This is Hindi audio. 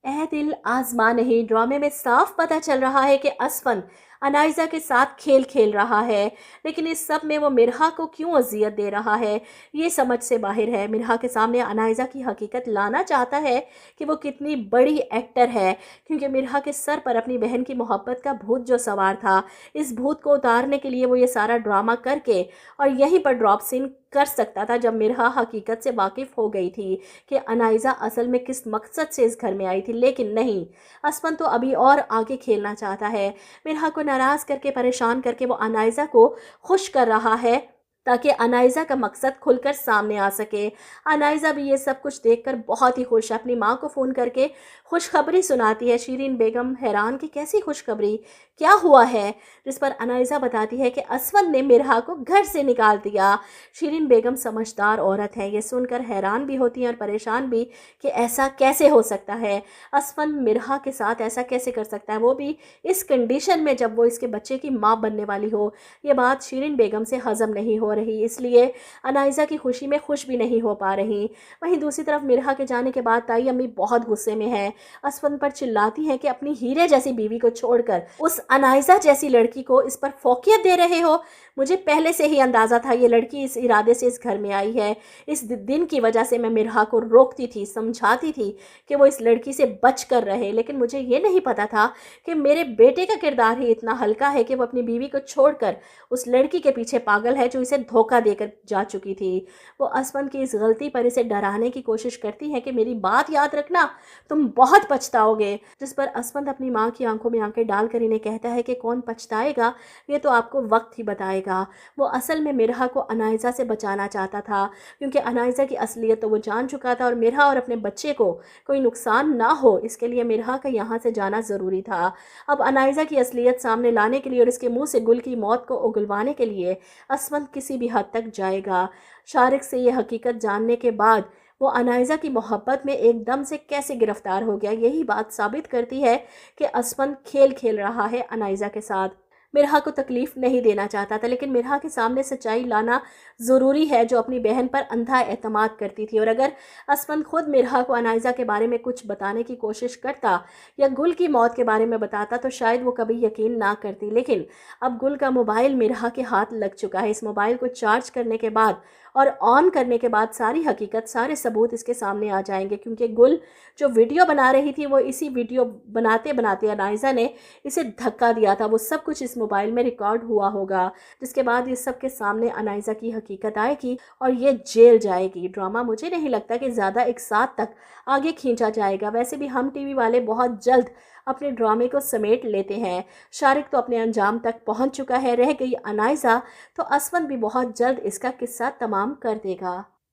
ए दिल आजमा नहीं ड्रामे में साफ पता चल रहा है कि असफन अनाइजा के साथ खेल खेल रहा है, लेकिन इस सब में वो मिरहा को क्यों अजियत दे रहा है ये समझ से बाहर है। मिरहा के सामने अनाइजा की हकीकत लाना चाहता है कि वो कितनी बड़ी एक्टर है, क्योंकि मिरहा के सर पर अपनी बहन की मोहब्बत का भूत जो सवार था, इस भूत को उतारने के लिए वो ये सारा ड्रामा करके और यहीं पर ड्रॉप सीन कर सकता था जब मिरहा हकीकत से वाकिफ हो गई थी कि अनाइजा असल में किस मकसद से इस घर में आई थी। लेकिन नहीं, असफन तो अभी और आगे खेलना चाहता है। मिरहा को नाराज़ करके परेशान करके वो अनाइजा को खुश कर रहा है ताकि अनाइजा का मकसद खुलकर सामने आ सके। अनाइजा भी ये सब कुछ देखकर बहुत ही खुश है, अपनी माँ को फ़ोन करके खुशखबरी सुनाती है। शीरीन बेगम हैरान कि कैसी खुशखबरी, क्या हुआ है, जिस पर अनाइजा बताती है कि असफन ने मिरहा को घर से निकाल दिया। शीरीन बेगम समझदार औरत है, ये सुनकर हैरान भी होती हैं और परेशान भी कि ऐसा कैसे हो सकता है, असफन मिरहा के साथ ऐसा कैसे कर सकता है, वो भी इस कंडीशन में जब वो इसके बच्चे की माँ बनने वाली हो। ये बात शीरीन बेगम से हजम नहीं हो रही, इसलिए अनाइजा की खुशी में खुश भी नहीं हो पा रही। वहीं दूसरी तरफ मिरहा के जाने के बाद ताई अम्मी बहुत गुस्से में है, असफन पर चिल्लाती हैं कि अपनी हीरे जैसी बीवी को छोड़कर उस अनाइजा जैसी लड़की को इस पर फोकियत दे रहे हो। मुझे पहले से ही अंदाज़ा था ये लड़की इस इरादे से इस घर में आई है। इस दिन की वजह से मैं मिरहा को रोकती थी, समझाती थी कि वो इस लड़की से बच कर रहे, लेकिन मुझे ये नहीं पता था कि मेरे बेटे का किरदार ही इतना हल्का है कि वो अपनी बीवी को छोड़कर उस लड़की के पीछे पागल है जो इसे धोखा देकर जा चुकी थी। वो असफन की इस गलती पर इसे डराने की कोशिश करती है कि मेरी बात याद रखना, तुम बहुत पछताओगे। जिस पर असफन अपनी माँ की आंखों में आंखें डालकर इन्हें कहता है कि कौन पछताएगा ये तो आपको वक्त ही बताएगा। वो असल में मिरहा को अनाइजा से बचाना चाहता था, क्योंकि अनाइजा की असलियत तो वो जान चुका था और मिरहा और अपने बच्चे को कोई नुकसान ना हो, इसके लिए मिरहा का यहाँ से जाना ज़रूरी था। अब अनाइजा की असलियत सामने लाने के लिए और इसके मुंह से गुल की मौत को उगलवाने के लिए असफन किसी भी हद तक जाएगा। शारिक से ये हकीकत जानने के बाद वो अनाइजा की मोहब्बत में एकदम से कैसे गिरफ्तार हो गया, यही बात साबित करती है कि असफन खेल खेल रहा है अनाइजा के साथ। मिरहा को तकलीफ़ नहीं देना चाहता था, लेकिन मिरहा के सामने सच्चाई लाना ज़रूरी है, जो अपनी बहन पर अंधा एतमाद करती थी। और अगर असफन खुद मिरहा को अनाइजा के बारे में कुछ बताने की कोशिश करता या गुल की मौत के बारे में बताता तो शायद वो कभी यकीन ना करती। लेकिन अब गुल का मोबाइल मिरहा के हाथ लग चुका है। इस मोबाइल को चार्ज करने के बाद और ऑन करने के बाद सारी हकीकत, सारे सबूत इसके सामने आ जाएंगे, क्योंकि गुल जो वीडियो बना रही थी वो इसी वीडियो बनाते बनाते अनाइजा ने इसे धक्का दिया था। वो सब कुछ इस मोबाइल में रिकॉर्ड हुआ होगा, जिसके बाद इस सब के सामने अनाइजा की हकीकत आएगी और ये जेल जाएगी। ड्रामा मुझे नहीं लगता कि ज़्यादा एक साथ तक आगे खींचा जाएगा। वैसे भी हम टीवी वाले बहुत जल्द अपने ड्रामे को समेट लेते हैं। शारिक तो अपने अंजाम तक पहुंच चुका है, रह गई अनाइजा तो असफन भी बहुत जल्द इसका किस्सा तमाम कर देगा।